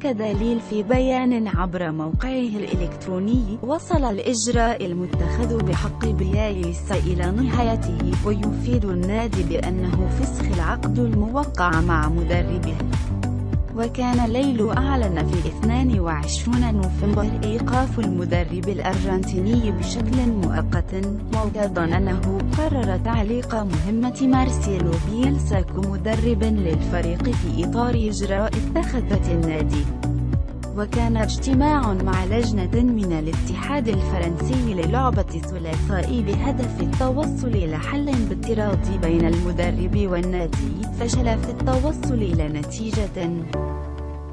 وأكد ليل في بيان عبر موقعه الإلكتروني: وصل الإجراء المتخذ بحق بيلسا إلى نهايته، ويفيد النادي بأنه فسخ العقد الموقع مع مدربه. وكان ليل أعلن في 22 نوفمبر إيقاف المدرب الأرجنتيني بشكل مؤقت، مؤكدا أنه قرر تعليق مهمة مارسيلو بيلسا كمدرب للفريق في إطار إجراء اتخذته النادي. وكان اجتماع مع لجنة من الاتحاد الفرنسي للعبة الثلاثاء بهدف التوصل إلى حل باضطرادي بين المدرب والنادي، فشل في التوصل إلى نتيجة.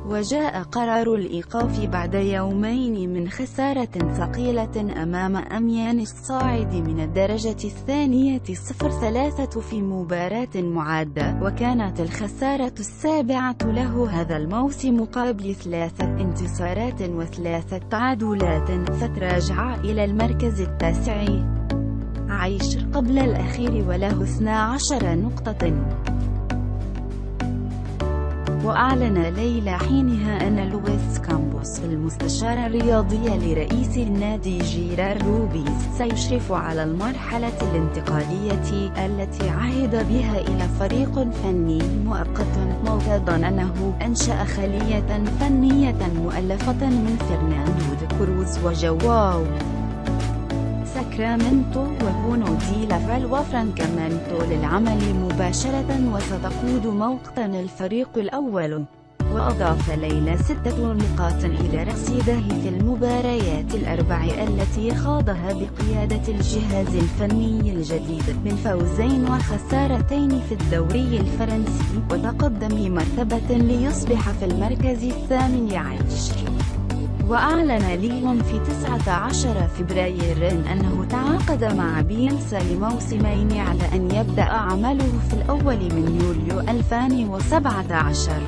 وجاء قرار الإيقاف بعد يومين من خسارة ثقيلة أمام أميانس الصاعد من الدرجة الثانية 0-3 في مباراة معادة، وكانت الخسارة السابعة له هذا الموسم قبل 3 انتصارات و3 تعادلات، فتراجع إلى المركز التاسع عشر قبل الأخير وله 12 نقطة. وأعلن ليلى حينها أن لويس كامبوس المستشار الرياضي لرئيس النادي جيرار روبيز سيشرف على المرحلة الانتقالية التي عهد بها إلى فريق فني مؤقت، مؤكدا أنه أنشأ خلية فنية مؤلفة من فرناندو دي كروز وجواو ساكرامنتو وبونو دي لافال وفرانكامنتو للعمل مباشرة، وستقود موطن الفريق الأول. وأضاف ليلى 6 نقاط إلى رصيده في المباريات الأربع التي خاضها بقيادة الجهاز الفني الجديد، من فوزين وخسارتين في الدوري الفرنسي، وتقدم مرتبة ليصبح في المركز 18. وأعلن ليون في 19 فبراير أنه تعاقد مع بيلسا لموسمين على أن يبدأ عمله في الأول من يوليو 2017.